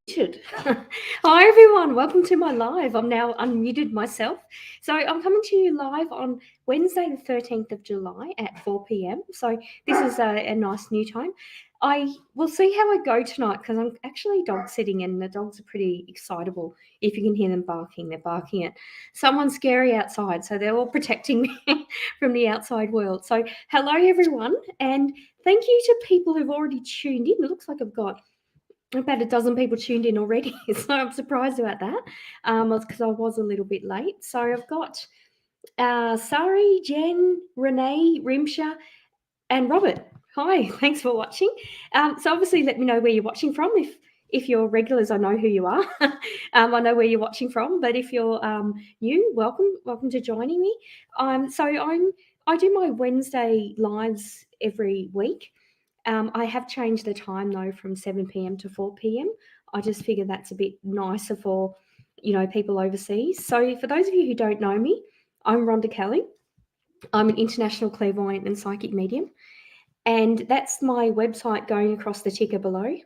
Muted. Hi everyone, welcome to my live. I'm now unmuted myself. So I'm coming to you live on Wednesday the 13th of July at 4 p.m. So this is a nice new time. I will see how I go tonight because I'm actually dog sitting and the dogs are pretty excitable. If you can hear them barking, they're barking at someone scary outside. So they're all protecting me from the outside world. So hello everyone and thank you to people who've already tuned in. It looks like I've got about a dozen people tuned in already, so I'm surprised about that because I was a little bit late. So I've got Sari, Jen, Renee, Rimsha, and Robert. Hi, thanks for watching. So obviously, let me know where you're watching from. If you're regulars, I know who you are. I know where you're watching from. But if you're new, welcome to joining me. I do my Wednesday lives every week. I have changed the time though from 7 p.m. to 4 p.m. I just figure that's a bit nicer for, people overseas. So for those of you who don't know me, I'm Rhonda Kelly. I'm an international clairvoyant and psychic medium, and that's my website going across the ticker below.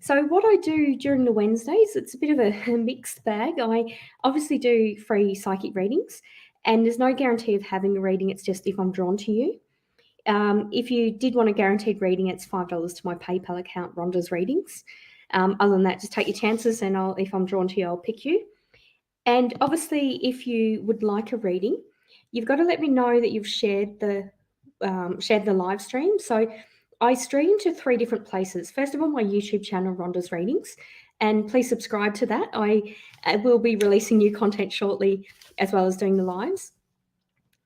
So what I do during the Wednesdays, it's a bit of a mixed bag. I obviously do free psychic readings, and there's no guarantee of having a reading. It's just if I'm drawn to you. If you did want a guaranteed reading, it's $5 to my PayPal account, Rhonda's Readings. Other than that, just take your chances, and if I'm drawn to you, I'll pick you. And obviously, if you would like a reading, you've got to let me know that you've shared the live stream. So I stream to 3 different places. First of all, my YouTube channel, Rhonda's Readings, and please subscribe to that. I will be releasing new content shortly, as well as doing the lives.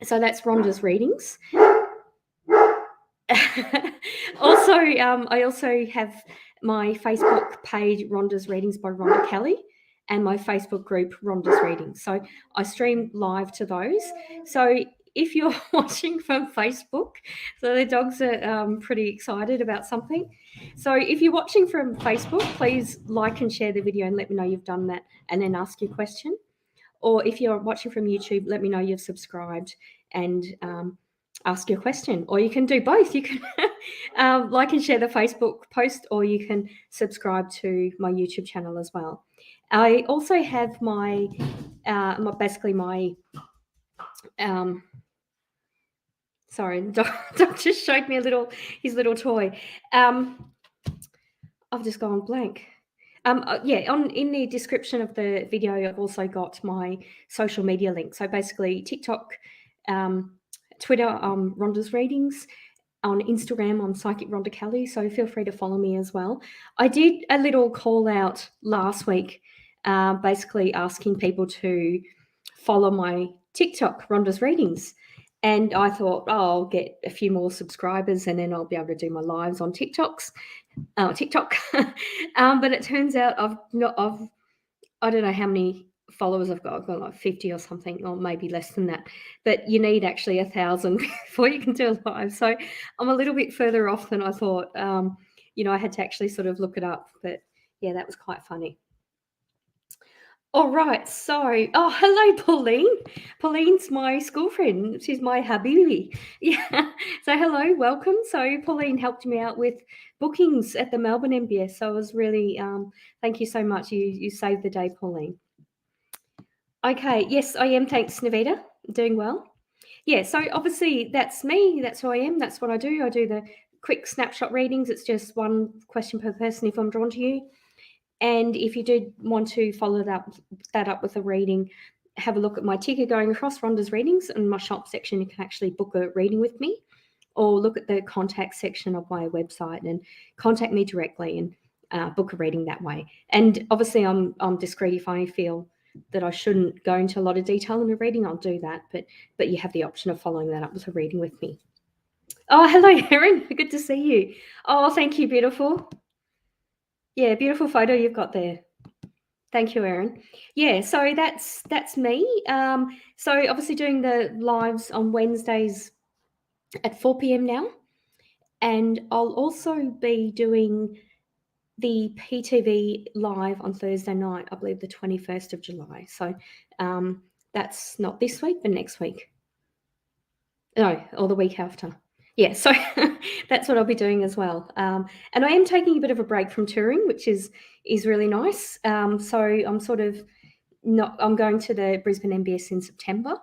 So that's Rhonda's Readings. Also, I also have my Facebook page, Rhonda's Readings by Rhonda Kelly, and my Facebook group, Rhonda's Readings. So I stream live to those. So if you're watching from Facebook, so the dogs are pretty excited about something. So if you're watching from Facebook, please like and share the video and let me know you've done that, and then ask your question. Or if you're watching from YouTube, let me know you've subscribed and ask your question. Or you can do both. You can like and share the Facebook post, or you can subscribe to my YouTube channel as well. I also have my sorry, Doc just showed me his little toy. I've just gone blank. In the description of the video, I've also got my social media link. So basically, TikTok, Twitter, Rhonda's Readings, on Instagram, on Psychic Rhonda Kelly. So feel free to follow me as well. I did a little call out last week, basically asking people to follow my TikTok, Rhonda's Readings. And I thought, I'll get a few more subscribers and then I'll be able to do my lives on TikTok. But it turns out I don't know how many followers I've got. I've got like 50 or something, or maybe less than that. But you need actually 1,000 before you can do a live. So I'm a little bit further off than I thought. I had to actually sort of look it up. But yeah, that was quite funny. All right, so hello, Pauline. Pauline's my school friend. She's my habibi. Yeah. So hello, welcome. So Pauline helped me out with bookings at the Melbourne MBS. So I was really thank you so much. You saved the day, Pauline. Okay, yes, I am. Thanks, Navita. Doing well. Yeah, so obviously that's me. That's who I am. That's what I do. I do the quick snapshot readings. It's just one question per person if I'm drawn to you. And if you did want to follow that up with a reading, have a look at my ticker going across Rhonda's Readings, and my shop section. You can actually book a reading with me, or look at the contact section of my website and contact me directly and book a reading that way. And obviously, I'm discreet. If I feel that I shouldn't go into a lot of detail in a reading, I'll do that. But you have the option of following that up with a reading with me. Oh, hello, Erin. Good to see you. Oh, thank you, beautiful. Yeah, beautiful photo you've got there. Thank you, Erin. Yeah, so that's me. So obviously doing the lives on Wednesdays at 4 p.m. now, and I'll also be doing the PTV live on Thursday night, I believe the 21st of July. So that's not this week, but next week. No, or the week after. Yeah, so that's what I'll be doing as well. And I am taking a bit of a break from touring, which is really nice. So I'm sort of I'm going to the Brisbane MBS in September,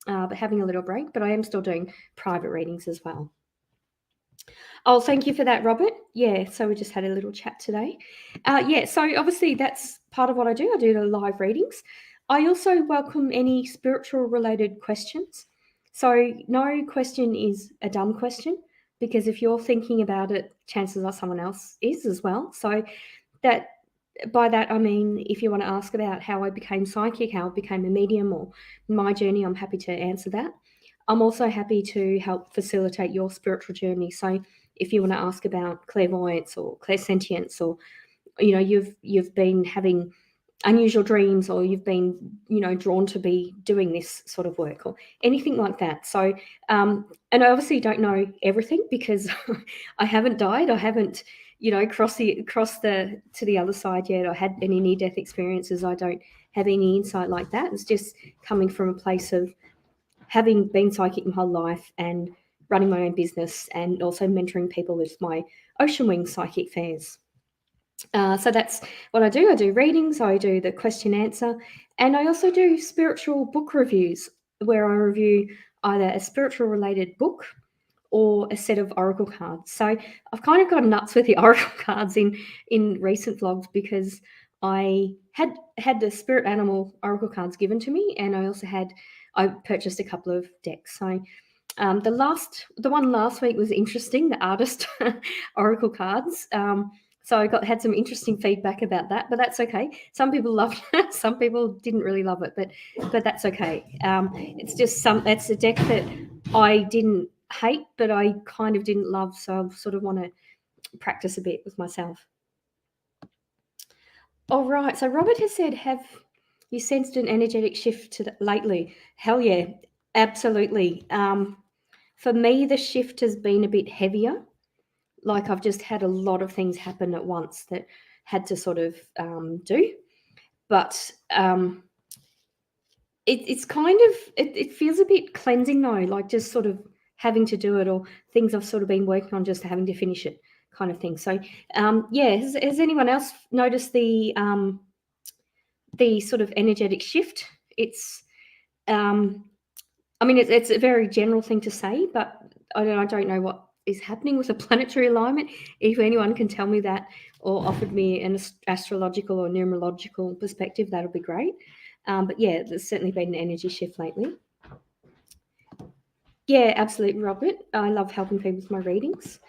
but having a little break. But I am still doing private readings as well. Oh, thank you for that, Robert. Yeah, so we just had a little chat today. Yeah, so obviously that's part of what I do. I do the live readings. I also welcome any spiritual related questions. So no question is a dumb question, because if you're thinking about it, chances are someone else is as well. So that by that I mean, if you want to ask about how I became psychic, how I became a medium, or my journey, I'm happy to answer that. I'm also happy to help facilitate your spiritual journey. So if you want to ask about clairvoyance or clairsentience, or you've been having unusual dreams, or you've been drawn to be doing this sort of work, or anything like that. So and I obviously don't know everything, because I haven't died, I haven't crossed the to the other side yet, or had any near-death experiences. I don't have any insight like that. It's just coming from a place of having been psychic my whole life and running my own business, and also mentoring people with my Ocean Wing psychic fairs. So that's what I do. I do readings, I do the question answer, and I also do spiritual book reviews, where I review either a spiritual related book or a set of oracle cards. So I've kind of gone nuts with the oracle cards in recent vlogs, because I had the spirit animal oracle cards given to me, and I purchased a couple of decks. So the one last week was interesting, the artist oracle cards. So I had some interesting feedback about that, but that's okay. Some people loved it, some people didn't really love it, but that's okay. It's just that's a deck that I didn't hate, but I kind of didn't love, so I sort of want to practice a bit with myself. All right. So Robert has said, have you sensed an energetic shift lately? Hell yeah, absolutely. For me, the shift has been a bit heavier. Like, I've just had a lot of things happen at once that had to sort of do. But it's kind of, it feels a bit cleansing though, like just sort of having to do it, or things I've sort of been working on just having to finish it, kind of thing. So yeah, has anyone else noticed the sort of energetic shift? It's I mean, it's a very general thing to say, but I don't know what is happening with the planetary alignment. If anyone can tell me that, or offered me an astrological or numerological perspective, that'll be great. But yeah, there's certainly been an energy shift lately. Yeah, absolutely, Robert. I love helping people with my readings.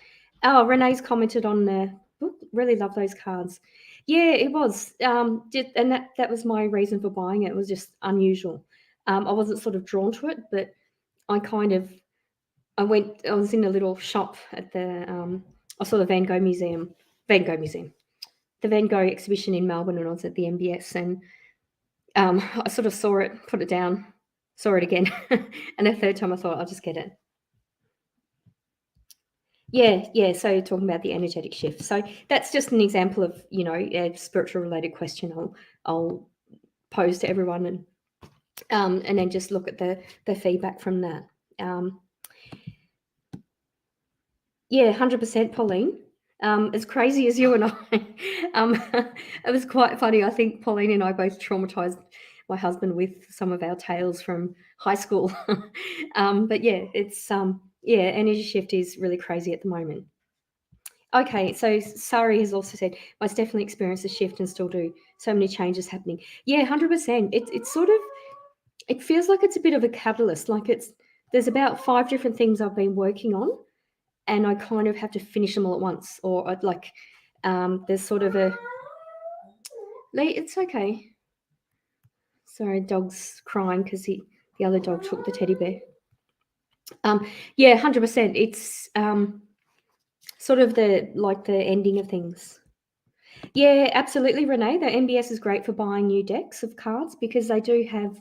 Oh, Renee's commented on the book. Really love those cards. Yeah, it was. And that was my reason for buying it. It was just unusual. I wasn't sort of drawn to it, but I was in a little shop at the I saw the Van Gogh Museum, the Van Gogh exhibition in Melbourne when I was at the MBS, and I sort of saw it, put it down, saw it again, and a third time I thought I'll just get it. Yeah. So talking about the energetic shift. So that's just an example of a spiritual related question I'll pose to everyone, and then just look at the feedback from that. Yeah, 100%, Pauline. As crazy as you and I, it was quite funny. I think Pauline and I both traumatized my husband with some of our tales from high school. But yeah, it's energy shift is really crazy at the moment. Okay, so Sari has also said, most definitely experienced a shift and still do. So many changes happening. Yeah, 100%. It's sort of, it feels like it's a bit of a catalyst. Like there's about 5 different things I've been working on, and I kind of have to finish them all at once, or I'd like there's sort of a. It's okay. Sorry, dog's crying because the other dog took the teddy bear. Yeah, 100%. It's sort of the ending of things. Yeah, absolutely, Renee. The MBS is great for buying new decks of cards, because they do have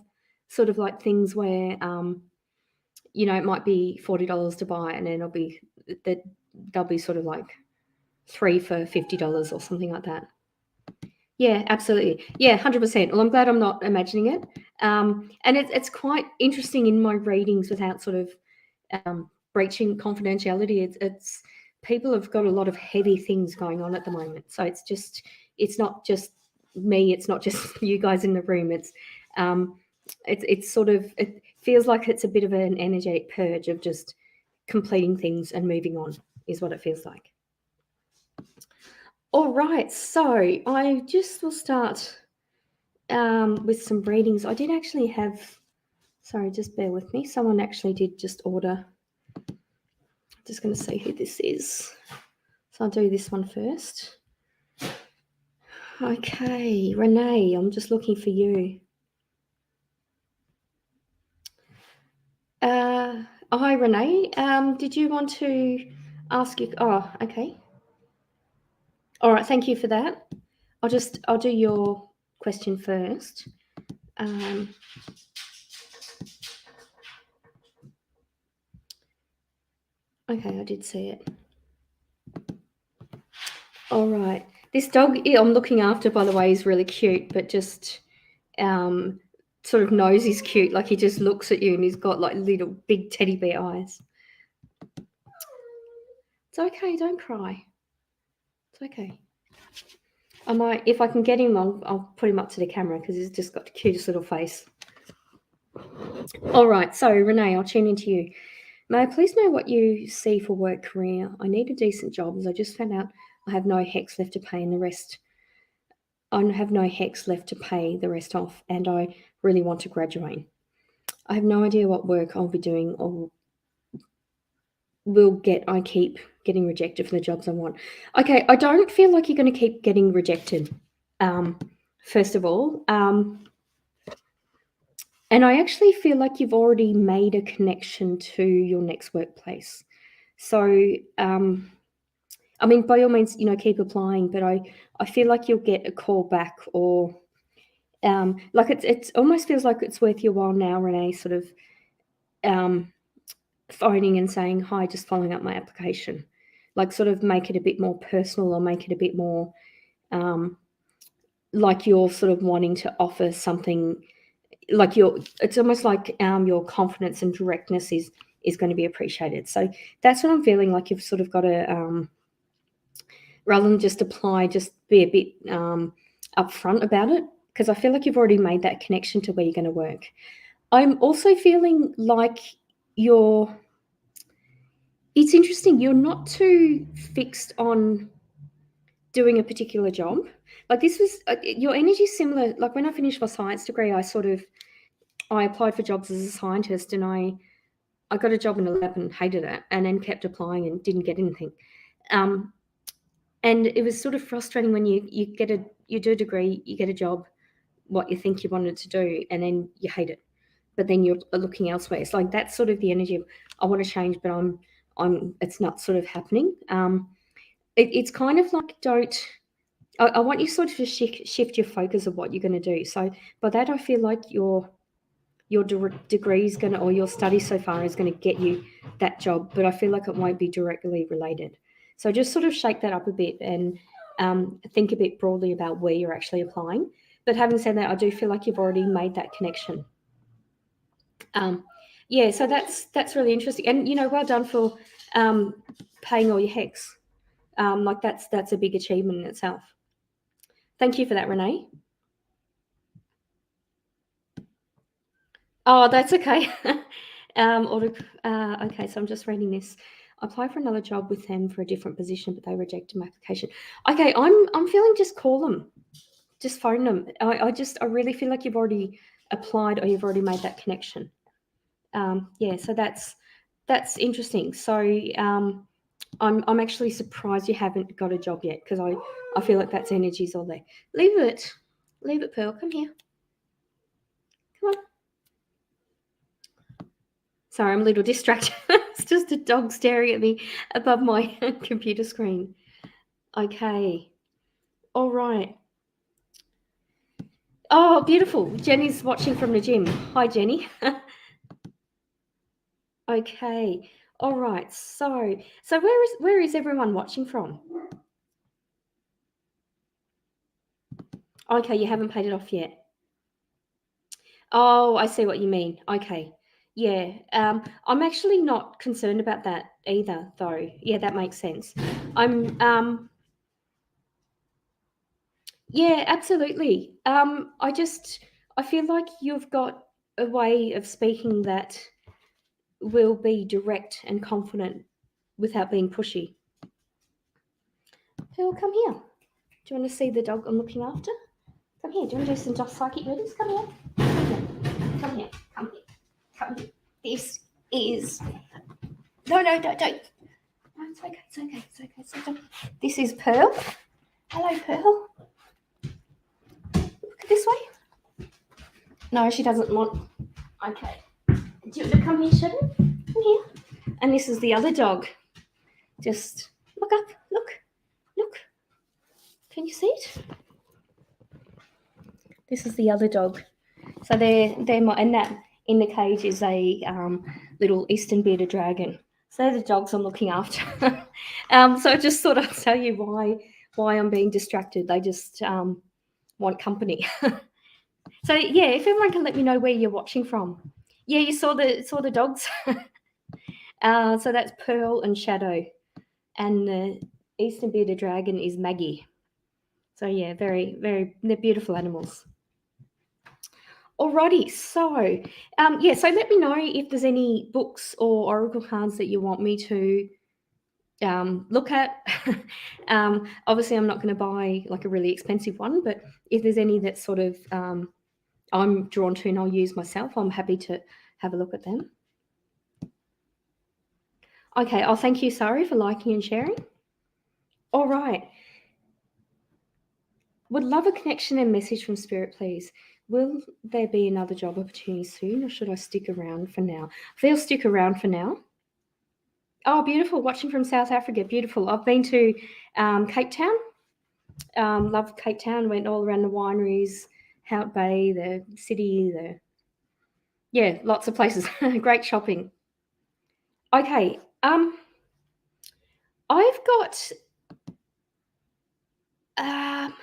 sort of like things where it might be $40 to buy, and then they'll be sort of like 3 for $50 or something like that. Yeah, absolutely. Yeah, 100%. Well, I'm glad I'm not imagining it. And it's quite interesting in my readings, without sort of breaching confidentiality. It's people have got a lot of heavy things going on at the moment. So it's not just me. It's not just you guys in the room. It's sort of, it feels like it's a bit of an energetic purge of just completing things and moving on is what it feels like. All right, so I just will start with some readings. I did actually have, sorry, just bear with me. Someone actually did just order. Just going to see who this is. So I'll do this one first. Okay, Renee, I'm just looking for you. Hi, Renee. Did you want to ask you? Oh, okay. All right, thank you for that. I'll do your question first. Okay, I did see it. All right. This dog I'm looking after, by the way, is really cute, but just sort of knows he's cute. Like he just looks at you and he's got like little big teddy bear eyes. It's okay, don't cry. It's okay. I might, if I can get him, I'll put him up to the camera because he's just got the cutest little face. All right, so Renee, I'll tune into you. May I please know what you see for work career? I need a decent job as I just found out I have no HECS left to pay and the rest. I have no HECS left to pay the rest off, and I really want to graduate. I have no idea what work I'll be doing or will get. I keep getting rejected for the jobs I want. Okay, I don't feel like you're going to keep getting rejected. First of all, and I actually feel like you've already made a connection to your next workplace. So, I mean, by all means, keep applying, but I feel like you'll get a call back or like it almost feels like it's worth your while now, Renee, sort of phoning and saying, hi, just following up my application. Like sort of make it a bit more personal or make it a bit more like you're sort of wanting to offer something, like it's almost like your confidence and directness is going to be appreciated. So that's what I'm feeling like. You've sort of got to rather than just apply, just be a bit upfront about it, because I feel like you've already made that connection to where you're going to work. I'm also feeling like it's interesting, you're not too fixed on doing a particular job. Like this was your energy similar. Like when I finished my science degree, I applied for jobs as a scientist, and I got a job in a lab and hated it, and then kept applying and didn't get anything. And it was sort of frustrating when you do a degree, you get a job, what you think you wanted to do, and then you hate it, but then you're looking elsewhere. It's like that's sort of the energy of, I want to change, but it's not sort of happening. It's kind of like I want you sort of to shift your focus of what you're going to do. So by that, I feel like your degree is going to, or your study so far is going to get you that job, but I feel like it won't be directly related. So just sort of shake that up a bit and think a bit broadly about where you're actually applying. But having said that, I do feel like you've already made that connection. Yeah, so that's really interesting, and well done for paying all your HECS. Like that's a big achievement in itself. Thank you for that, Renee. Oh, that's okay. Okay, so I'm just reading this. I applied for another job with them for a different position, but they rejected my application. Okay, I'm feeling just call them, just phone them. I really feel like you've already applied or you've already made that connection. Yeah, so that's interesting. So I'm actually surprised you haven't got a job yet, because I feel like that's energy's all there. Leave it, Pearl. Come here. Come on. Sorry, I'm a little distracted. It's just a dog staring at me above my computer screen. Okay. All right. Oh, beautiful. Jenny's watching from the gym. Hi, Jenny. Okay. All right. So where is everyone watching from? Okay, you haven't paid it off yet. Oh, I see what you mean. Okay. Yeah, I'm actually not concerned about that either, though. Yeah, that makes sense. I'm, yeah, absolutely. I feel like you've got a way of speaking that will be direct and confident without being pushy. Pearl, come here. Do you want to see the dog I'm looking after? Come here. Do you want to do some just psychic readings? Come here. Come here. Come here. Come here. Come here. This is no, don't. No, it's okay. It's okay. It's okay. It's okay. This is Pearl. Hello, Pearl. Look this way. No, she doesn't want. Okay. Do you want to come here, Shadow? Come here. And this is the other dog. Just look up. Look. Can you see it? This is the other dog. So they're my, and that in the cage is a little Eastern bearded dragon. So they're the dogs I'm looking after. So I just thought I'd tell you why I'm being distracted. They just want company. So yeah, if everyone can let me know where you're watching from. Yeah, you saw the dogs. So that's Pearl and Shadow, and the Eastern bearded dragon is Maggie. So yeah, very they're beautiful animals. Alrighty, so yeah, so let me know if there's any books or oracle cards that you want me to look at. Obviously, I'm not going to buy like a really expensive one, but if there's any that sort of I'm drawn to and I'll use myself, I'm happy to have a look at them. Okay, oh, thank you, Sari, for liking and sharing. All right. Would love a connection and message from Spirit, please. Will there be another job opportunity soon, or should I stick around for now? I feel stick around for now. Oh, beautiful. Watching from South Africa. Beautiful. I've been to Cape Town. Loved Cape Town. Went all around the wineries, Hout Bay, the city, yeah, lots of places. Great shopping. Okay. I've got um,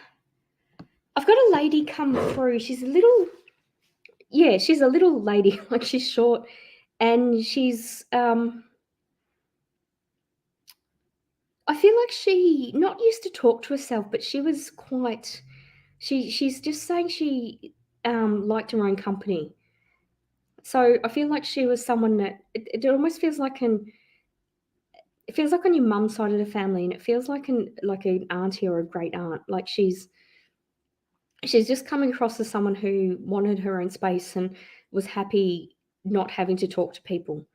I've got a lady come through. She's a little lady. Like she's short, and she's I feel like she not used to talk to herself, but she was quite. She's just saying she liked her own company. So I feel like she was someone that it almost feels like it feels like on your mum's side of the family, and it feels like an auntie or a great aunt. Like she's just coming across as someone who wanted her own space and was happy not having to talk to people.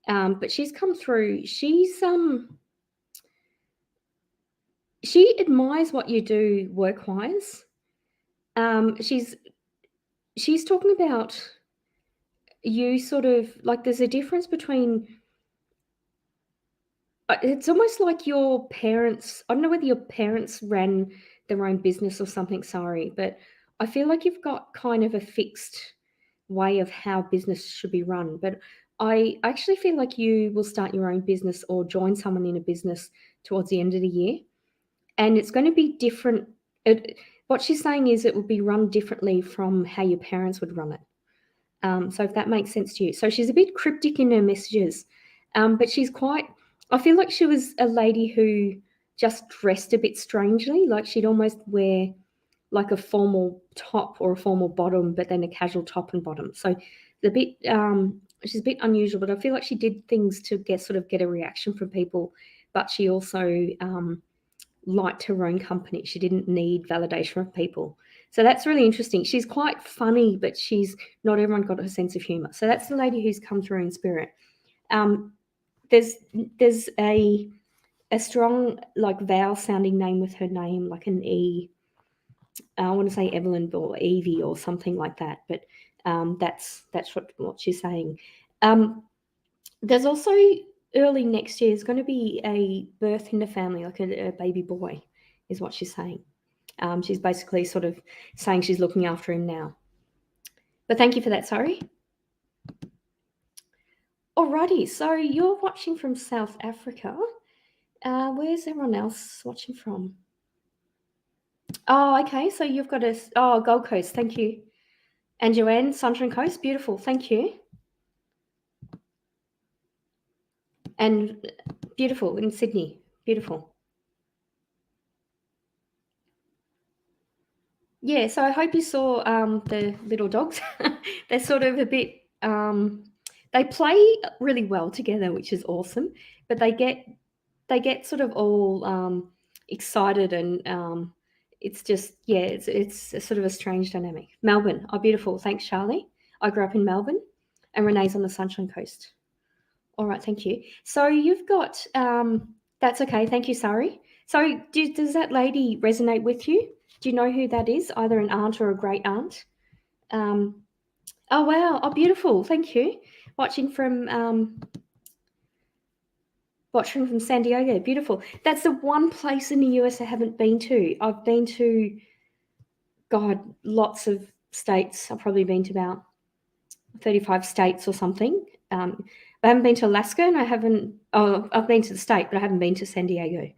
But she's come through. She admires what you do work wise. She's talking about you sort of like there's a difference between it's almost like your parents. I don't know whether your parents ran their own business or something, sorry, but I feel like you've got kind of a fixed way of how business should be run. But I actually feel like you will start your own business or join someone in a business towards the end of the year. And it's going to be different. What she's saying is it will be run differently from how your parents would run it. So if that makes sense to you. So she's a bit cryptic in her messages, but she's quite. I feel like she was a lady who just dressed a bit strangely. Like she'd almost wear like a formal top or a formal bottom, but then a casual top and bottom. So the bit she's a bit unusual, but I feel like she did things to get a reaction from people. But she also liked her own company. She didn't need validation from people. So that's really interesting. She's quite funny, but she's not everyone got her sense of humor. So that's the lady who's come through in spirit. Um, there's a strong like vowel sounding name with her name, like an E. I want to say Evelyn or Evie or something like that, but that's what she's saying. There's also early next year is going to be a birth in the family, like a baby boy, is what she's saying. She's basically sort of saying she's looking after him now. But thank you for that, sorry. Alrighty, so you're watching from South Africa. Where's everyone else watching from? Oh, okay, so you've got Gold Coast, thank you. And Joanne, Sunshine Coast, beautiful, thank you. And beautiful in Sydney. Beautiful. Yeah, so I hope you saw the little dogs. They're sort of a bit, they play really well together, which is awesome. But they get sort of all excited, and it's just, yeah, it's a sort of a strange dynamic. Melbourne, oh beautiful. Thanks, Charlie. I grew up in Melbourne, and Renee's on the Sunshine Coast. All right, thank you. So you've got, that's okay. Thank you, Sari. So does that lady resonate with you? Do you know who that is? Either an aunt or a great aunt? Um, oh, wow. Oh, beautiful. Thank you. Watching from San Diego. Beautiful. That's the one place in the US I haven't been to. I've been to, God, lots of states. I've probably been to about 35 states or something. I haven't been to Alaska, and I've been to the state, but I haven't been to San Diego.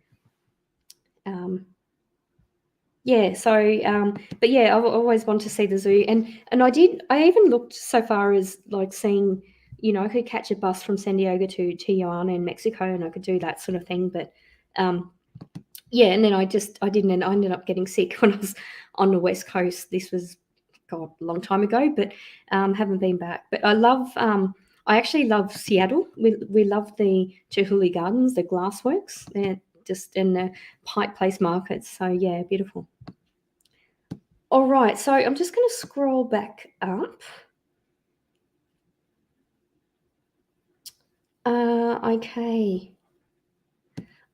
Yeah, so but yeah, I've always wanted to see the zoo, and I even looked so far as like seeing, I could catch a bus from San Diego to Tijuana in Mexico, and I could do that sort of thing. But yeah, and then I didn't, and I ended up getting sick when I was on the West Coast. This was, God, a long time ago, but haven't been back. But I actually love Seattle. We love the Chihuly Gardens, the glassworks. They're just in the Pike Place markets. So yeah, beautiful. All right, so I'm just going to scroll back up. Okay.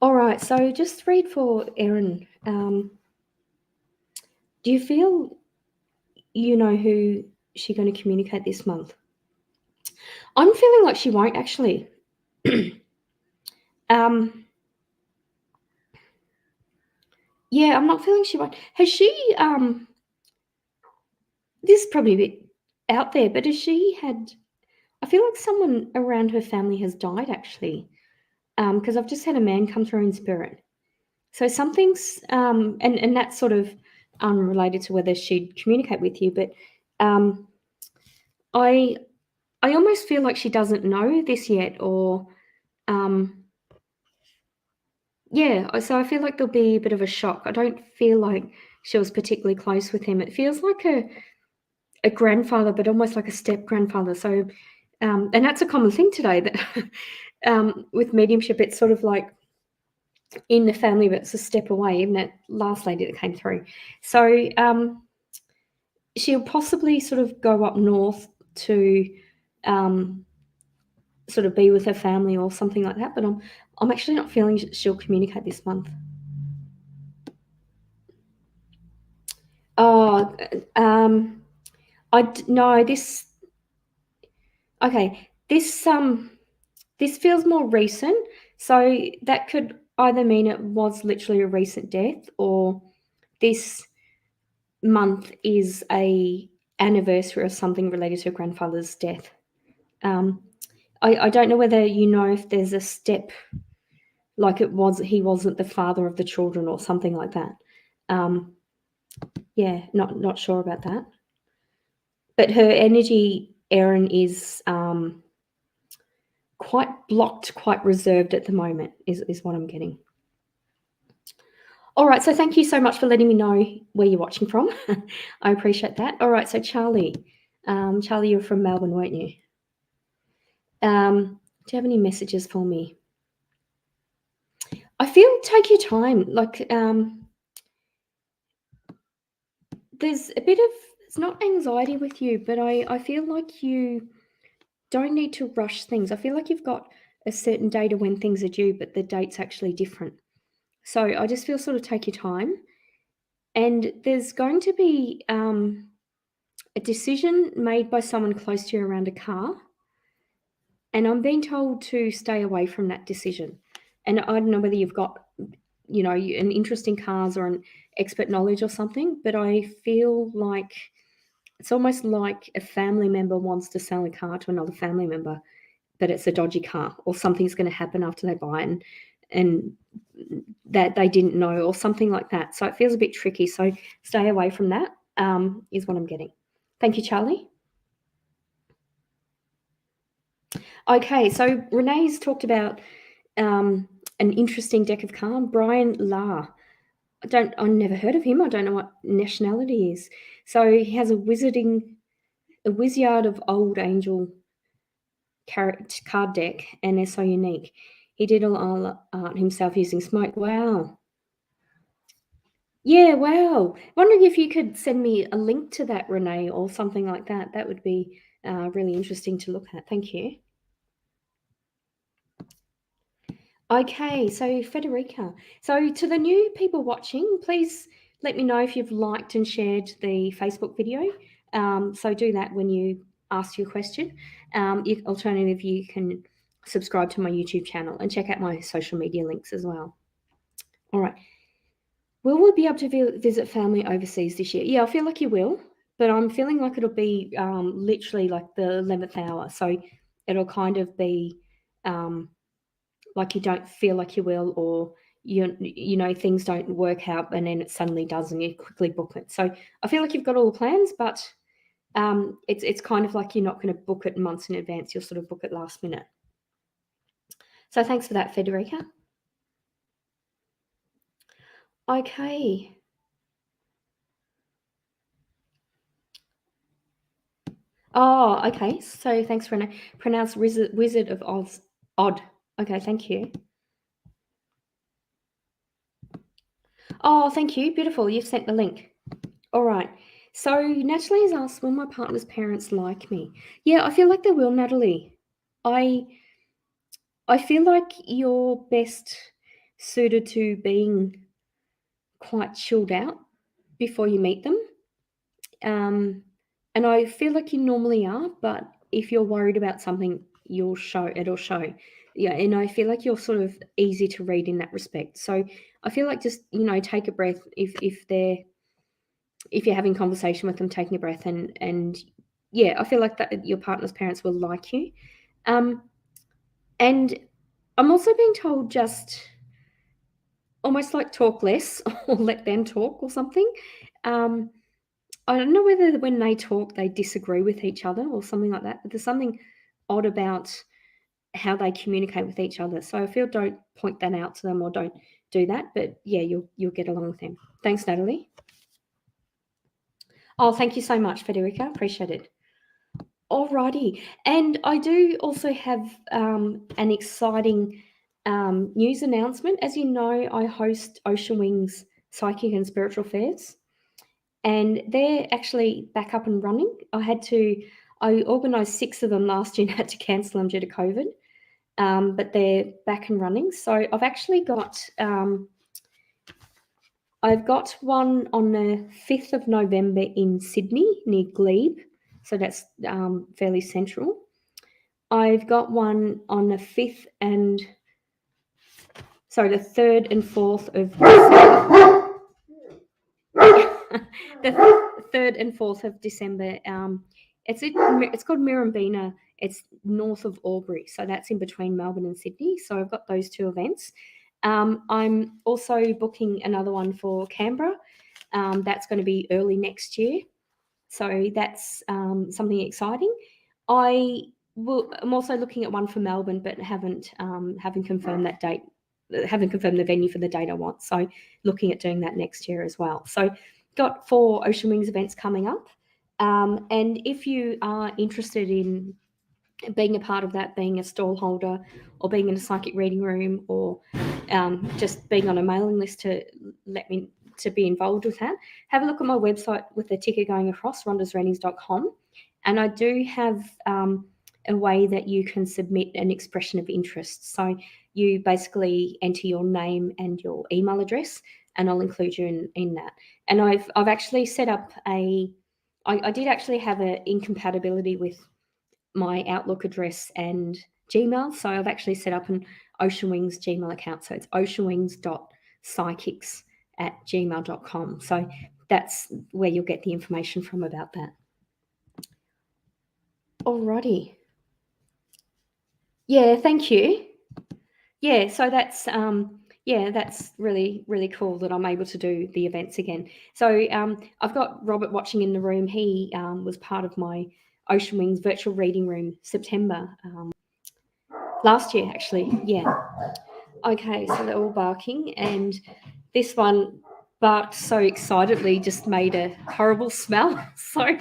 All right, so just read for Erin. Do you feel you know who she's going to communicate this month? I'm feeling like she won't actually. Yeah, I'm not feeling she won't. Has she? This is probably a bit out there, but has she had? I feel like someone around her family has died actually, because I've just had a man come through in spirit. So something's, and that's sort of unrelated to whether she'd communicate with you, but I I almost feel like she doesn't know this yet, or yeah. So I feel like there'll be a bit of a shock. I don't feel like she was particularly close with him. It feels like a grandfather, but almost like a step grandfather. So, and that's a common thing today that with mediumship, it's sort of like in the family, but it's a step away, even that last lady that came through. So she'll possibly sort of go up north to sort of be with her family or something like that. But I'm actually not feeling she'll communicate this month. Oh, no, this. Okay, this feels more recent, so that could either mean it was literally a recent death, or this month is a anniversary of something related to her grandfather's death. I don't know whether you know if there's a step, like he wasn't the father of the children or something like that. Yeah, not sure about that. But her energy, Erin, is quite blocked, quite reserved at the moment, is what I'm getting. All right, so thank you so much for letting me know where you're watching from. I appreciate that. All right, so Charlie, you're from Melbourne, weren't you? Do you have any messages for me? I feel take your time. Like there's a bit of, it's not anxiety with you, but I feel like you don't need to rush things. I feel like you've got a certain date of when things are due, but the date's actually different. So I just feel sort of take your time. And there's going to be a decision made by someone close to you around a car. And I'm being told to stay away from that decision. And I don't know whether you've got, an interest in cars or an expert knowledge or something, but I feel like it's almost like a family member wants to sell a car to another family member, but it's a dodgy car, or something's going to happen after they buy it, and that they didn't know, or something like that. So it feels a bit tricky. So stay away from that, is what I'm getting. Thank you, Charlie. Okay, so Renee's talked about an interesting deck of cards. Brian La. I never heard of him. I don't know what nationality he is. So he has a Wizard of Old Angel card deck, and they're so unique. He did all art himself using smoke. Wow. Yeah, wow. Wondering if you could send me a link to that, Renee, or something like that. That would be really interesting to look at. Thank you. Okay, so Federica. So to the new people watching, please let me know if you've liked and shared the Facebook video. So do that when you ask your question. Alternative, you can subscribe to my YouTube channel and check out my social media links as well. All right. Will we be able to visit family overseas this year? Yeah, I feel like you will, but I'm feeling like it'll be literally like the 11th hour. So it'll kind of be like you don't feel like you will, or you know things don't work out and then it suddenly does and you quickly book it. So I feel like you've got all the plans, but it's kind of like you're not going to book it months in advance. You'll sort of book it last minute. So thanks for that, Federica. Okay. Oh, okay. So thanks, Renee. Pronounced Wizard of Oz. Odd. Okay, thank you. Oh, thank you. Beautiful. You've sent the link. All right. So Natalie has asked, will my partner's parents like me? Yeah, I feel like they will, Natalie. I feel like you're best suited to being quite chilled out before you meet them. And I feel like you normally are, but if you're worried about something, it'll show. Yeah, and I feel like you're sort of easy to read in that respect. So I feel like just, take a breath if you're having conversation with them, taking a breath and yeah, I feel like that your partner's parents will like you. And I'm also being told just almost like talk less or let them talk or something. I don't know whether when they talk they disagree with each other or something like that, but there's something odd about how they communicate with each other. So I feel don't point that out to them or don't do that. But yeah, you'll get along with them. Thanks, Natalie. Oh, thank you so much, Federica. Appreciate it. Alrighty, and I do also have an exciting news announcement. As you know, I host Ocean Wings Psychic and Spiritual Fairs, and they're actually back up and running. I organised 6 of them last year and had to cancel them due to COVID, but they're back and running. So I've got one on the 5th of November in Sydney near Glebe, so that's fairly central. I've got one on the 3rd and 4th of December. The 3rd and 4th of December. It's called Mirrabina. It's north of Albury, so that's in between Melbourne and Sydney. So I've got those 2 events. I'm also booking another one for Canberra. That's going to be early next year. So that's something exciting. I'm also looking at one for Melbourne, but haven't confirmed that date. Haven't confirmed the venue for the date I want. So looking at doing that next year as well. So got 4 Ocean Wings events coming up. And if you are interested in being a part of that, being a stall holder or being in a psychic reading room or just being on a mailing list to be involved with that, have a look at my website with the ticker going across, rhondasreadings.com. And I do have a way that you can submit an expression of interest. So you basically enter your name and your email address, and I'll include you in that. And I've actually set up I did actually have an incompatibility with my Outlook address and Gmail. So I've actually set up an Ocean Wings Gmail account. So it's oceanwings.psychics@gmail.com. So that's where you'll get the information from about that. Alrighty. Yeah, thank you. Yeah, so that's really, really cool that I'm able to do the events again. So I've got Robert watching in the room. He was part of my Ocean Wings virtual reading room September Last year, actually. Yeah. Okay, so they're all barking, and this one barked so excitedly, just made a horrible smell. So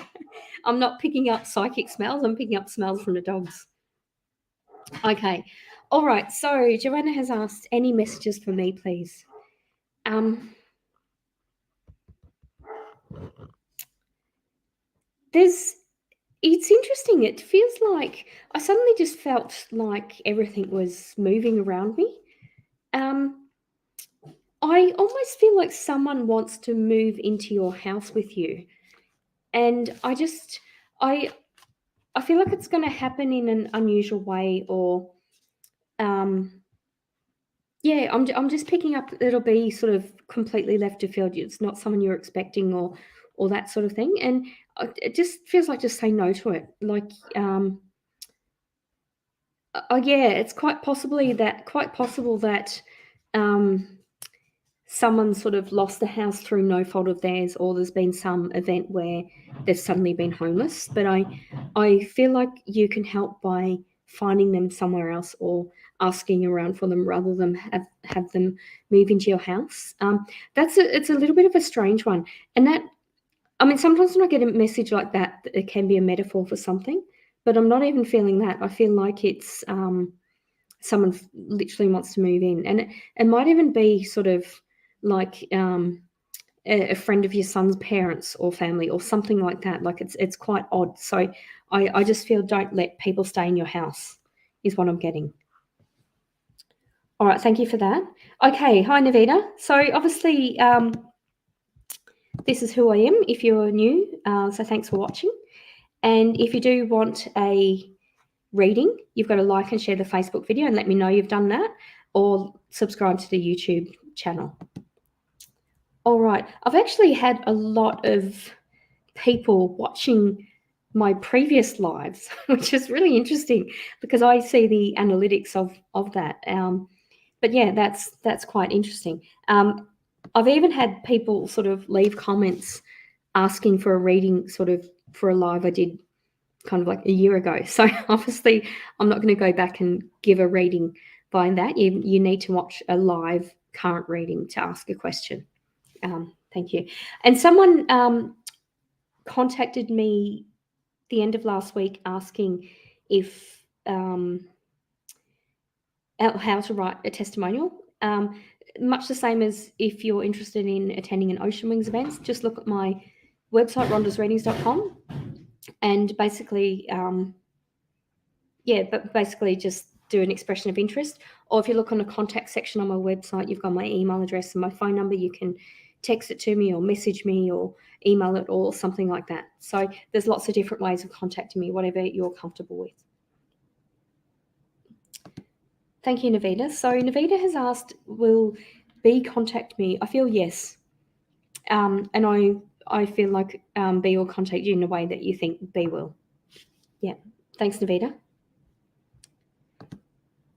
I'm not picking up psychic smells, I'm picking up smells from the dogs. Okay. All right. So Joanna has asked, any messages for me, please? It's interesting. It feels like I suddenly just felt like everything was moving around me. I almost feel like someone wants to move into your house with you, and I I feel like it's going to happen in an unusual way, or yeah, I'm just picking up. It'll be sort of completely left of field. It's not someone you're expecting, or that sort of thing, and it just feels like just say no to it. Like yeah, it's quite possible that um, someone sort of lost the house through no fault of theirs, or there's been some event where they've suddenly been homeless. But I feel like you can help by finding them somewhere else, or asking around for them, rather than have them move into your house. It's a little bit of a strange one, and that, I mean, sometimes when I get a message like that, it can be a metaphor for something, but I'm not even feeling that. I feel like it's someone literally wants to move in, and it might even be sort of like a friend of your son's parents or family or something like that. Like it's quite odd. So I just feel, don't let people stay in your house is what I'm getting. All right, thank you for that. Okay, hi Navita. So obviously this is who I am if you're new. So thanks for watching. And if you do want a reading, you've got to like and share the Facebook video and let me know you've done that, or subscribe to the YouTube channel. All right, I've actually had a lot of people watching my previous lives, which is really interesting because I see the analytics of that. But yeah, that's quite interesting. I've even had people sort of leave comments asking for a reading, sort of for a live I did kind of like a year ago. So obviously, I'm not going to go back and give a reading by that. You need to watch a live current reading to ask a question. Thank you. And someone contacted me the end of last week asking if how to write a testimonial. Much the same as if you're interested in attending an Ocean Wings event, just look at my website, rhondasreadings.com, and basically, but basically just do an expression of interest. Or if you look on the contact section on my website, you've got my email address and my phone number. You can text it to me or message me or email it or something like that. So there's lots of different ways of contacting me, whatever you're comfortable with. Thank you, Navita. So Navita has asked, will B contact me? I feel yes. And I feel like B will contact you in a way that you think B will. Yeah. Thanks, Navita.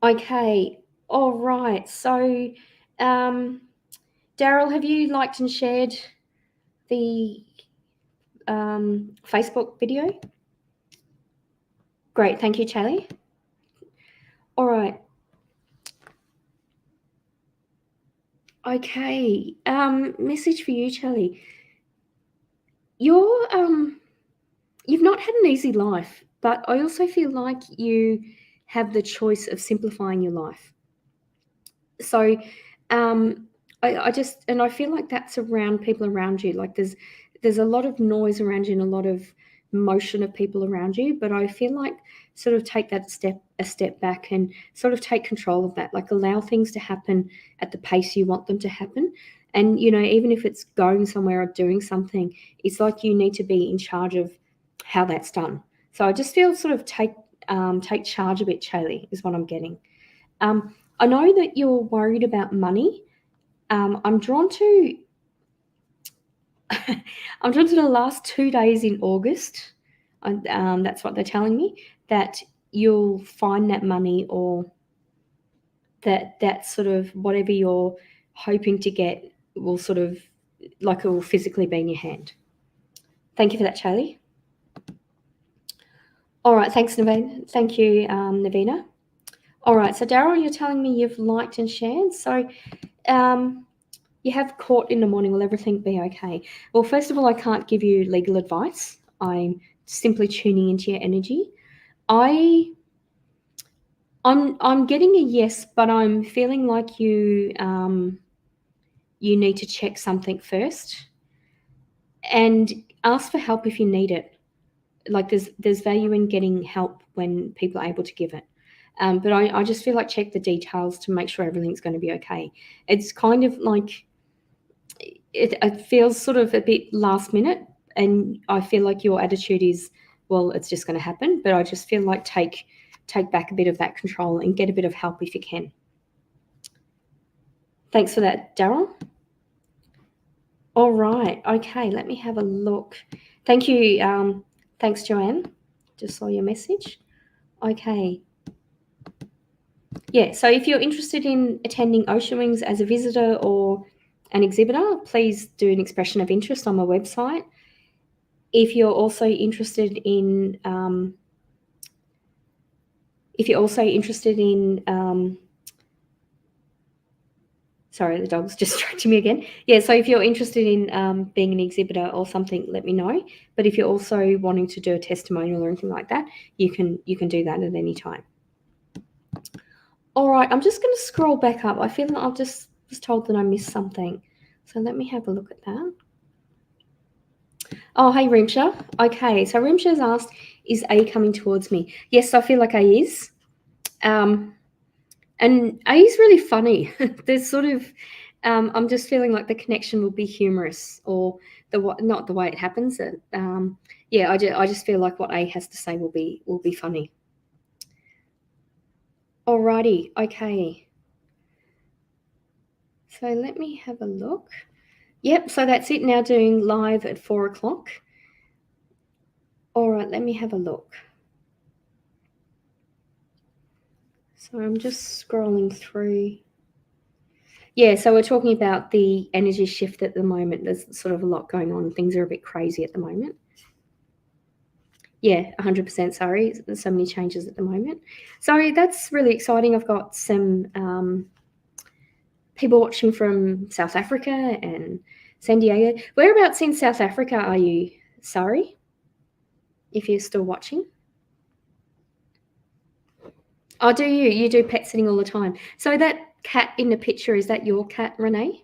Okay. All right. So, Daryl, have you liked and shared the Facebook video? Great. Thank you, Charlie. All right. Okay. Message for you, Charlie. You've not had an easy life, but I also feel like you have the choice of simplifying your life. So, I just, and I feel like that's around people around you. Like there's a lot of noise around you and a lot of motion of people around you, but I feel like sort of take that a step back and sort of take control of that. Like allow things to happen at the pace you want them to happen. And even if it's going somewhere or doing something, it's like you need to be in charge of how that's done. So I just feel sort of take charge of it, Charlie, is what I'm getting. I know that you're worried about money. I'm drawn to the last 2 days in August. That's what they're telling me, that you'll find that money, or that sort of whatever you're hoping to get will sort of, like, it will physically be in your hand. Thank you for that, Charlie. All right, thanks, Navina. Thank you, Navina. All right. So Daryl, you're telling me you've liked and shared. So you have court in the morning. Will everything be okay? Well, first of all, I can't give you legal advice. I'm simply tuning into your energy. I'm getting a yes, but I'm feeling like you need to check something first and ask for help if you need it. Like there's value in getting help when people are able to give it. But I just feel like check the details to make sure everything's going to be okay. It's kind of like it feels sort of a bit last minute, and I feel like your attitude is, well, it's just going to happen. But I just feel like take back a bit of that control and get a bit of help if you can. Thanks for that, Daryl. All right. Okay, let me have a look. Thank you. Thanks, Joanne. Just saw your message. Okay. Yeah, so if you're interested in attending Ocean Wings as a visitor or an exhibitor, please do an expression of interest on my website. If you're also interested in sorry, the dog's distracting me again. Yeah, so if you're interested in being an exhibitor or something, let me know. But if you're also wanting to do a testimonial or anything like that, you can do that at any time. All right, I'm just going to scroll back up. I feel like I've just was told that I missed something. So let me have a look at that. Oh, hey, Rimsha. Okay, so Rimsha's asked, is A coming towards me? Yes, I feel like A is. And A is really funny. There's sort of, I'm just feeling like the connection will be humorous, or not the way it happens. Yeah, I just feel like what A has to say will be funny. Alrighty, okay. So let me have a look. Yep, so that's it. Now doing live at 4 o'clock. All right, let me have a look. So I'm just scrolling through. Yeah, so we're talking about the energy shift at the moment. There's sort of a lot going on. Things are a bit crazy at the moment. Yeah, 100%. Sorry, there's so many changes at the moment. So that's really exciting. I've got some people watching from South Africa and San Diego. Whereabouts in South Africa are you? Sorry, if you're still watching. Oh, do you? You do pet sitting all the time. So that cat in the picture, is that your cat, Renee?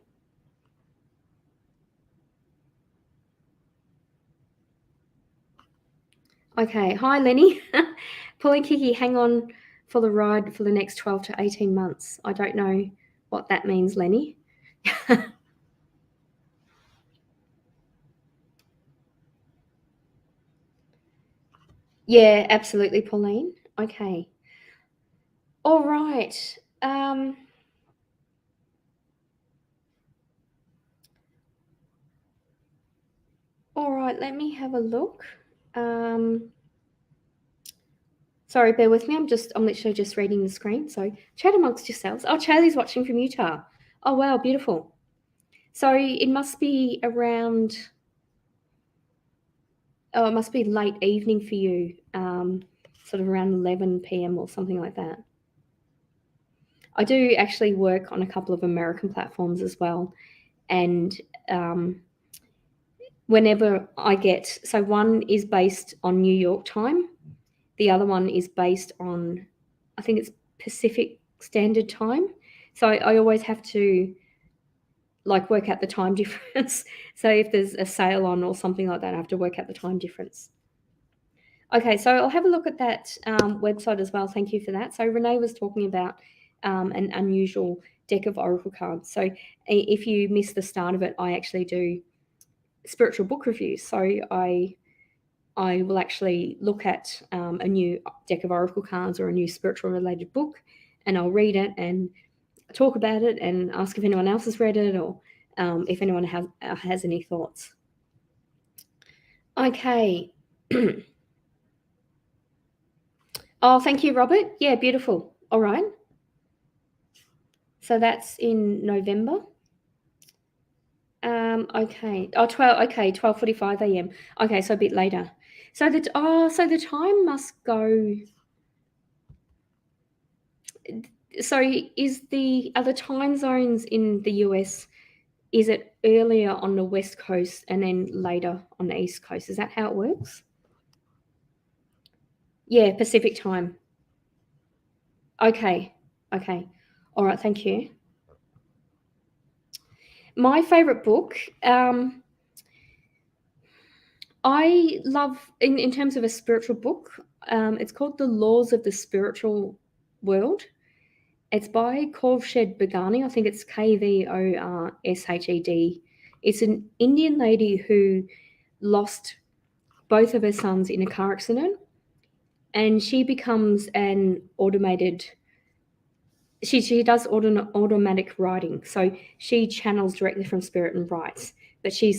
Okay. Hi, Lenny. Paul and Kiki, hang on for the ride for the next 12 to 18 months. I don't know what that means, Lenny. Yeah, absolutely, Pauline. Okay. All right. All right, let me have a look. Sorry, bear with me. I'm literally just reading the screen. So chat amongst yourselves. Oh, Charlie's watching from Utah. Oh, wow, beautiful. So it must be around, it must be late evening for you, sort of around 11 p.m. or something like that. I do actually work on a couple of American platforms as well. And whenever I get, so one is based on New York time, the other one is based on, I think it's Pacific Standard Time. So I always have to like work out the time difference. So if there's a sale on or something like that, I have to work out the time difference. Okay, so I'll have a look at that website as well. Thank you for that. So Renee was talking about an unusual deck of oracle cards. So if you missed the start of it, I actually do spiritual book reviews. So I will actually look at a new deck of oracle cards or a new spiritual related book, and I'll read it and talk about it and ask if anyone else has read it, or if anyone has any thoughts. Okay. Oh, thank you, Robert. Yeah, beautiful. All right. So that's in November. Okay. Oh, 12. Okay, 12:45 a.m. Okay, so a bit later. So the time must go. So are the time zones in the US, is it earlier on the West Coast and then later on the East Coast? Is that how it works? Yeah, Pacific time. Okay. Okay. All right. Thank you. My favorite book, I love, in terms of a spiritual book, it's called The Laws of the Spiritual World. It's by Kovshed Begani. I think it's Kvorshed. It's an Indian lady who lost both of her sons in a car accident, and she becomes an automated. She does automatic writing, so she channels directly from spirit and writes. But she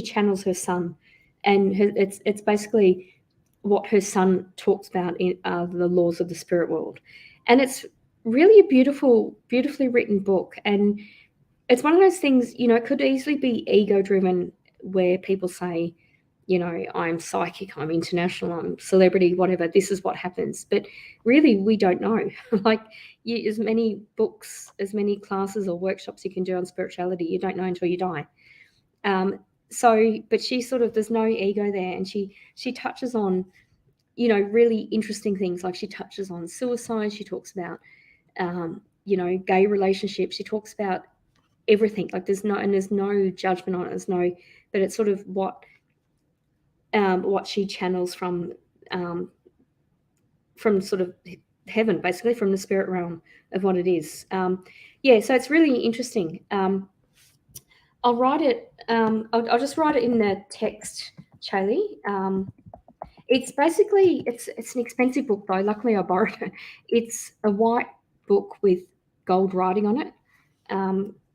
channels her son, and it's basically what her son talks about in the laws of the spirit world, and it's really a beautifully written book. And it's one of those things, it could easily be ego driven, where people say, I'm psychic, I'm international, I'm celebrity, whatever, this is what happens. But really, we don't know. Like, as many books, as many classes or workshops you can do on spirituality, you don't know until you die. But she sort of, there's no ego there. And she touches on, really interesting things. Like, she touches on suicide. She talks about, gay relationships. She talks about everything. Like, there's no judgment on it. But it's sort of what she channels from sort of heaven, basically, from the spirit realm of what it is. So it's really interesting. I'll write it. I'll just write it in the text, Charlie. It's basically it's an expensive book though. Luckily, I borrowed it. It's a white book with gold writing on it.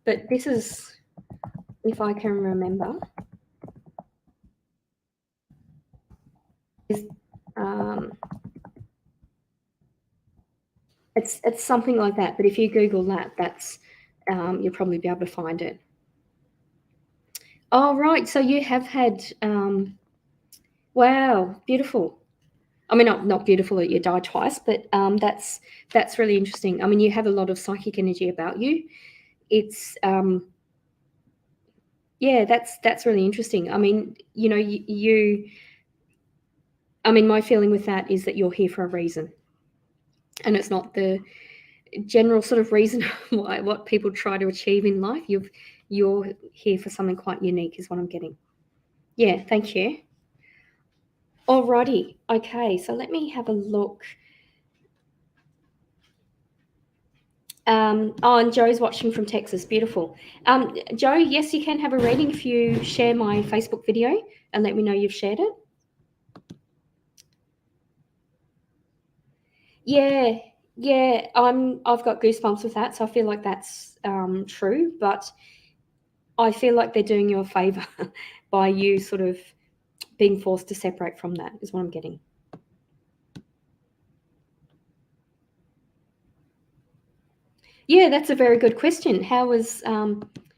But this is, if I can remember, is it's something like that. But if you Google that, that's you'll probably be able to find it. Oh, right. So you have had, wow, beautiful. I mean, not beautiful that you died twice, but that's really interesting. I mean, you have a lot of psychic energy about you. It's yeah, that's really interesting. I mean, I mean, my feeling with that is that you're here for a reason, and it's not the general sort of reason what people try to achieve in life. You're here for something quite unique, is what I'm getting. Yeah, thank you. Alrighty, okay, so let me have a look. And Joe's watching from Texas. Beautiful. Joe, yes, you can have a reading if you share my Facebook video and let me know you've shared it. Yeah, yeah, I've got goosebumps with that, so I feel like that's true. But I feel like they're doing you a favor by you sort of being forced to separate from that, is what I'm getting. Yeah, that's a very good question. How was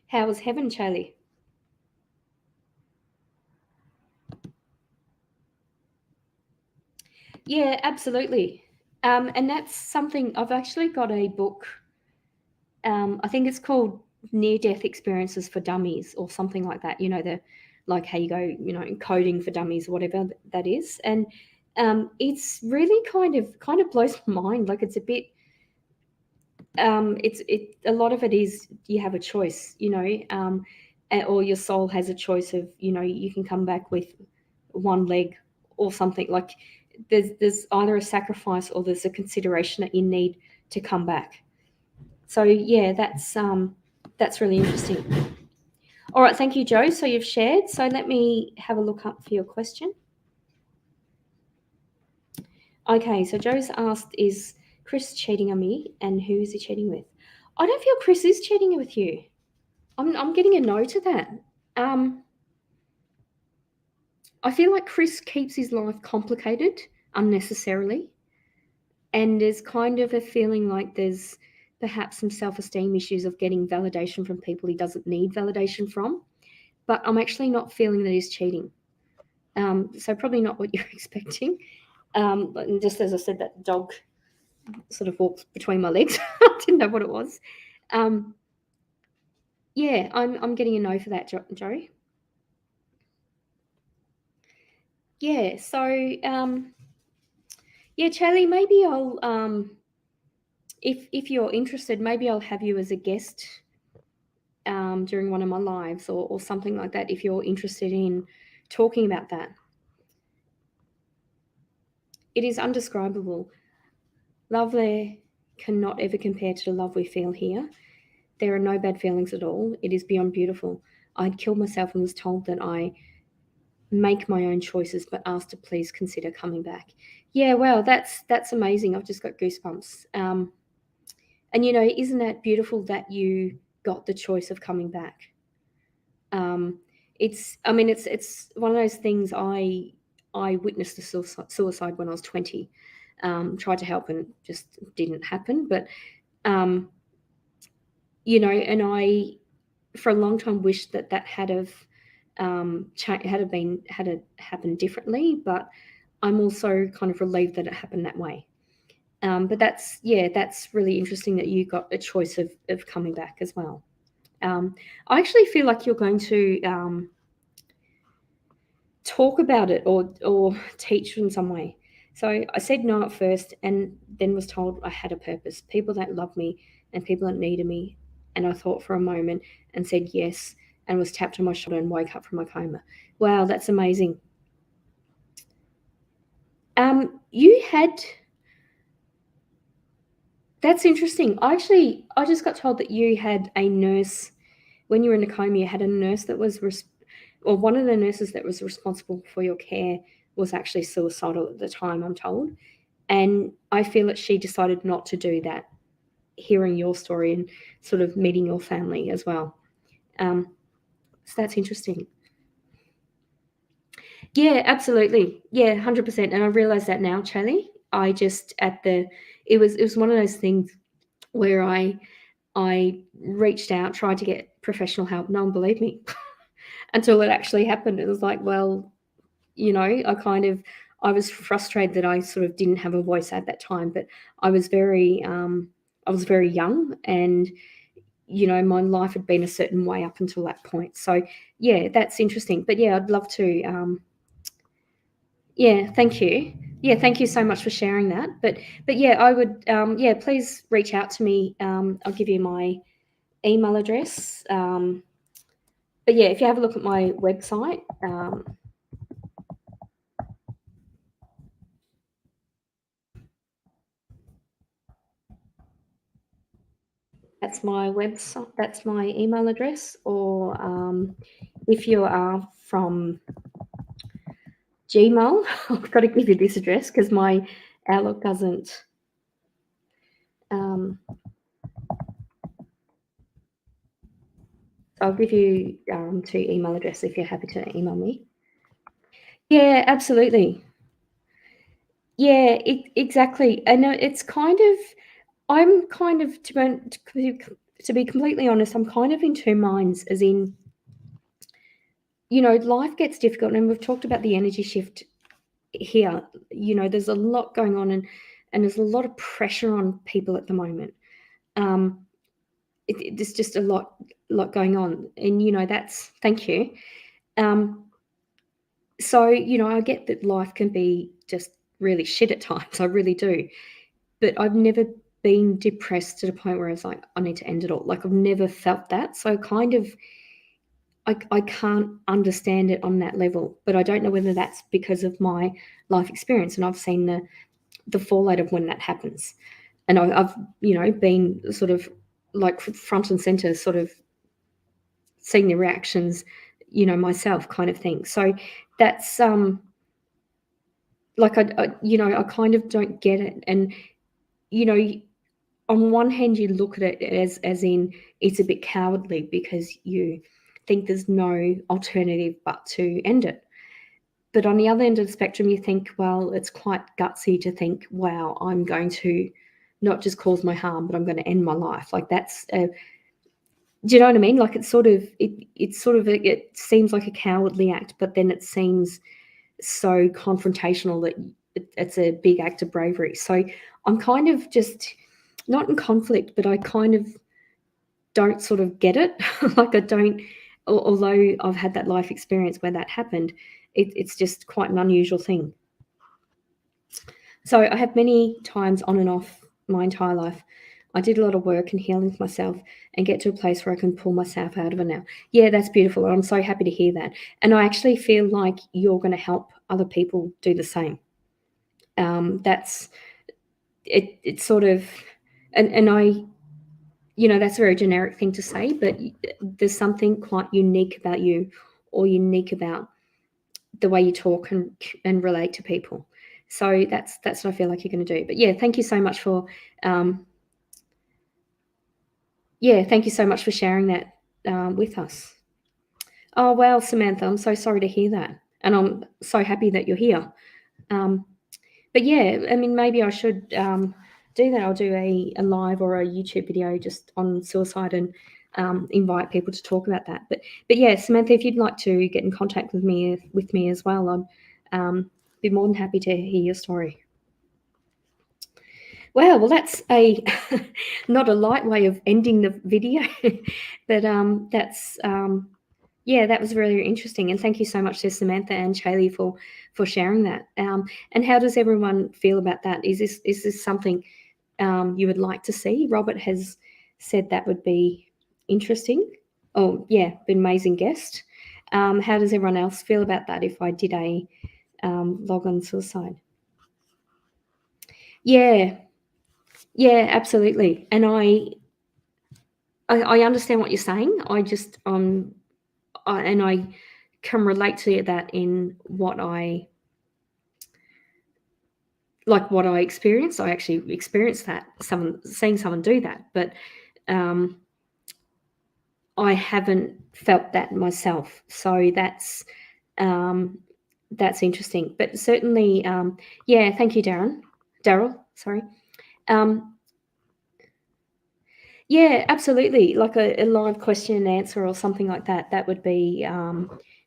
heaven, Charlie? Yeah, absolutely. And that's something, I've actually got a book. I think it's called Near Death Experiences for Dummies or something like that. Like how you go, coding for dummies or whatever that is. And it's really kind of blows my mind. Like, it's a bit, a lot of it is you have a choice, or your soul has a choice of, you can come back with one leg or something. Like, there's either a sacrifice or there's a consideration that you need to come back. So yeah, that's really interesting. All right, thank you, Joe. So you've shared. So let me have a look up for your question. Okay, so Joe's asked, is Chris cheating on me, and who is he cheating with? I don't feel Chris is cheating with you. I'm getting a no to that. I feel like Chris keeps his life complicated unnecessarily, and there's kind of a feeling like there's perhaps some self-esteem issues of getting validation from people he doesn't need validation from. But I'm actually not feeling that he's cheating. So probably not what you're expecting. But just as I said, that dog sort of walked between my legs. I didn't know what it was. Yeah, I'm getting a no for that, Joe. Yeah, so yeah, Charlie, maybe I'll if you're interested, maybe I'll have you as a guest during one of my lives or something like that if you're interested in talking about that. It is undescribable. Love there cannot ever compare to the love we feel here. There are no bad feelings at all. It is beyond beautiful. I'd killed myself and was told that I make my own choices, but asked to please consider coming back. Yeah, well, that's amazing. I've just got goosebumps. And isn't that beautiful that you got the choice of coming back? I mean, it's one of those things. I witnessed a suicide when I was 20. Tried to help and just didn't happen. But and I for a long time wished that had have had it happened differently. But I'm also kind of relieved that it happened that way. But that's really interesting that you got a choice of coming back as well. I actually feel like you're going to talk about it or teach in some way. So I said no at first and then was told I had a purpose, people that love me and people that needed me. And I thought for a moment and said yes and was tapped on my shoulder and woke up from my coma. Wow, that's amazing. You had That's interesting. I just got told that you had a nurse when you were in a coma. You had a nurse that was, or one of the nurses that was responsible for your care was actually suicidal at the time, I'm told. And I feel that she decided not to do that, hearing your story and sort of meeting your family as well. So that's interesting. Yeah, absolutely. Yeah, 100%. And I realize that now, Charlie. I just it was one of those things where I reached out, tried to get professional help. No one believed me until it actually happened. It was like, well, I was frustrated that I sort of didn't have a voice at that time, but I was very young, and my life had been a certain way up until that point. So yeah, that's interesting. But yeah, I'd love to. Yeah, thank you. Yeah, thank you so much for sharing that. But yeah, I would. Yeah, please reach out to me. I'll give you my email address. But yeah, if you have a look at my website, that's my website. That's my email address. Or if you are from Gmail, I've got to give you this address because my Outlook doesn't. I'll give you two email addresses if you're happy to email me. Yeah, absolutely. Yeah, exactly. And it's kind of, I'm kind of, to be completely honest, I'm kind of in two minds, as in, life gets difficult. And we've talked about the energy shift here. There's a lot going on, and there's a lot of pressure on people at the moment. There's just a lot going on. And, thank you. So, I get that life can be just really shit at times. I really do. But I've never been depressed to the point where I was like, I need to end it all. Like, I've never felt that. So kind of, I can't understand it on that level, but I don't know whether that's because of my life experience. And I've seen the fallout of when that happens. And I've been sort of like front and center, sort of seeing the reactions, myself, kind of thing. So that's like I kind of don't get it. And you know on one hand, you look at it as in it's a bit cowardly because you think there's no alternative but to end it. But on the other end of the spectrum, you think, well, it's quite gutsy to think, wow, I'm going to not just cause my harm, but I'm going to end my life. Like that's, do you know what I mean? Like it's sort of, it seems like a cowardly act, but then it seems so confrontational that it's a big act of bravery. So I'm kind of just not in conflict, but I kind of don't sort of get it. Like I don't, although I've had that life experience where that happened, it's just quite an unusual thing. So I have many times on and off my entire life. I did a lot of work and healing with myself and get to a place where I can pull myself out of it now. Yeah, that's beautiful. I'm so happy to hear that. And I actually feel like you're going to help other people do the same. That's it. It's sort of, and I, that's a very generic thing to say, but there's something quite unique about you, or unique about the way you talk and relate to people. So that's what I feel like you're going to do. But yeah, thank you so much for thank you so much for sharing that with us. Oh well, Samantha, I'm so sorry to hear that, and I'm so happy that you're here. Um, but yeah, I mean, maybe I should do that. I'll do a live or a YouTube video just on suicide and invite people to talk about that. But yeah, Samantha, if you'd like to get in contact with me as well, I'd be more than happy to hear your story. Wow, well, that's a not a light way of ending the video, but that's yeah, that was really interesting, and thank you so much to Samantha and Shaylee for sharing that. And how does everyone feel about that? Is this something you would like to see? Robert has said that would be interesting. Oh yeah, been amazing guest. How does everyone else feel about that? If I did a log on suicide, yeah. Yeah, absolutely. And I understand what you're saying. I just and I can relate to that in what I experienced. I actually experienced that, seeing someone do that, but um, I haven't felt that myself. So that's interesting. But certainly, yeah. Thank you, Daryl. Sorry. Um, Yeah, absolutely. Like a live question and answer or something like that. That would be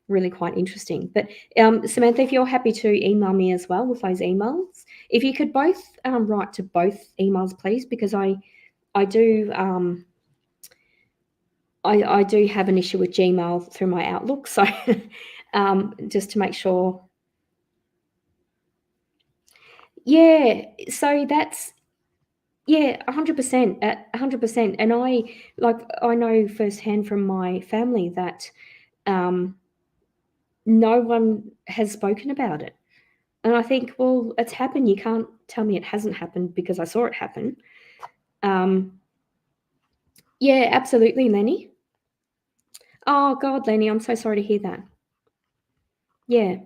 really quite interesting. But Samantha, if you're happy to email me as well with those emails, if you could both write to both emails, please, because I do I do have an issue with Gmail through my Outlook, so just to make sure. Yeah, so that's yeah, 100%, 100%. And I know firsthand from my family that um, no one has spoken about it. And I think, well, it's happened. You can't tell me it hasn't happened because I saw it happen. Um, yeah, absolutely, Lenny. Oh God, Lenny, I'm so sorry to hear that. Yeah,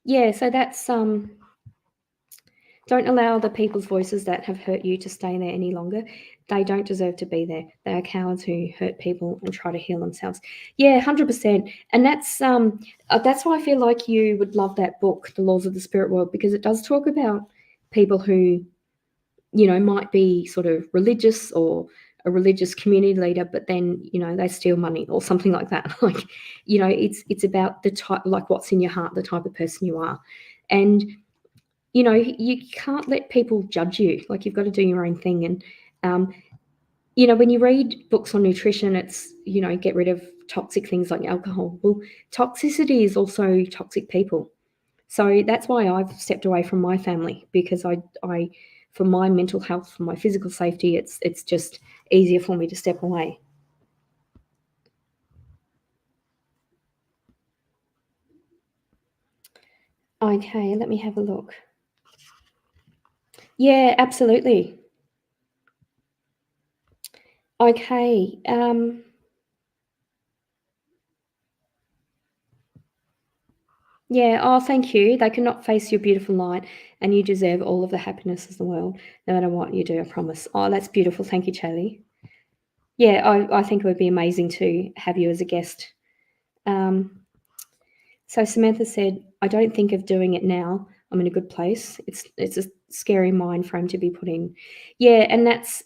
yeah. So that's don't allow the people's voices that have hurt you to stay there any longer. They don't deserve to be there. They are cowards who hurt people and try to heal themselves. Yeah, 100%. And that's why I feel like you would love that book, The Laws of the Spirit World, because it does talk about people who, might be sort of religious or a religious community leader, but then, they steal money or something like that. Like, it's about the type, like what's in your heart, the type of person you are. And you can't let people judge you. Like you've got to do your own thing. And, when you read books on nutrition, it's, get rid of toxic things like alcohol. Well, toxicity is also toxic people. So that's why I've stepped away from my family, because I for my mental health, for my physical safety, it's just easier for me to step away. Okay, let me have a look. Yeah, absolutely. Okay. Yeah. Oh, thank you. They cannot face your beautiful light, and you deserve all of the happiness of the world, no matter what you do. I promise. Oh, that's beautiful. Thank you, Charlie. Yeah, I think it would be amazing to have you as a guest. So Samantha said, "I don't think of doing it now. I'm in a good place. It's a scary mind frame to be put in." Yeah, and that's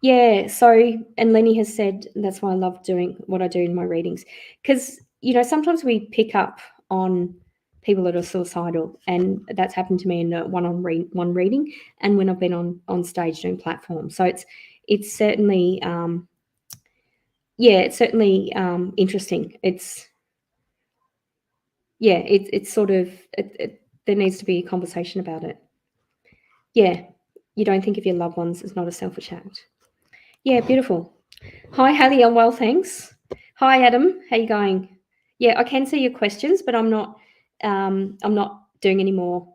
yeah. So, and Lenny has said that's why I love doing what I do in my readings, because sometimes we pick up on people that are suicidal, and that's happened to me in a one-on-one reading, and when I've been on stage doing platforms. So it's certainly it's certainly interesting. It's sort of there needs to be a conversation about it. Yeah, you don't think of your loved ones as not a selfish act. Yeah, beautiful. Hi, Hallie. I'm well, thanks. Hi, Adam. How you going? Yeah, I can see your questions, but I'm not doing any more.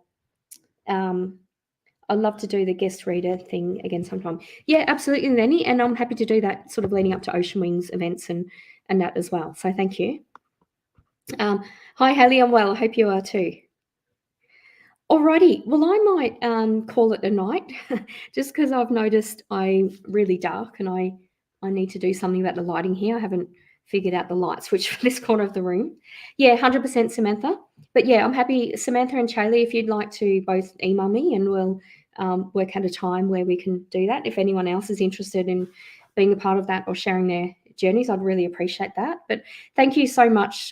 I'd love to do the guest reader thing again sometime. Yeah, absolutely, Lenny, and I'm happy to do that sort of leading up to Ocean Wings events and that as well. So thank you. Hi, Hallie. I'm well. I hope you are too. Alrighty, well, I might call it a night just because I've noticed I'm really dark and I need to do something about the lighting here. I haven't figured out the light switch for this corner of the room. Yeah, 100% Samantha. But yeah, I'm happy, Samantha and Shaylee, if you'd like to both email me and we'll work out a time where we can do that. If anyone else is interested in being a part of that or sharing their journeys, I'd really appreciate that. But thank you so much.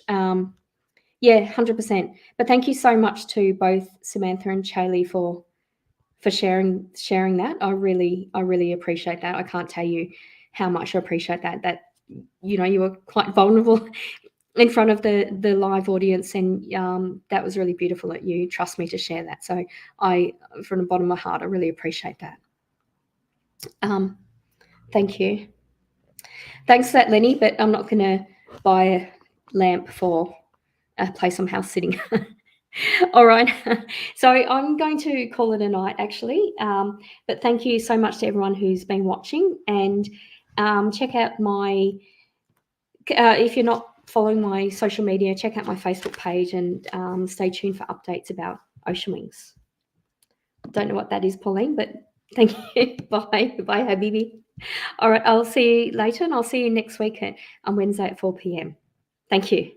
Yeah, 100%. But thank you so much to both Samantha and Shaylee for sharing that. I really appreciate that. I can't tell you how much I appreciate that. That you were quite vulnerable in front of the live audience, and that was really beautiful that you trust me to share that. So I, from the bottom of my heart, I really appreciate that. Thank you. Thanks for that, Lenny. But I'm not going to buy a lamp for a place I'm house sitting. All right. So I'm going to call it a night, actually. But thank you so much to everyone who's been watching. And check out my, if you're not following my social media, check out my Facebook page and stay tuned for updates about Ocean Wings. Don't know what that is, Pauline, but thank you. Bye. Bye, Habibi. All right. I'll see you later, and I'll see you next week on Wednesday at 4 p.m. Thank you.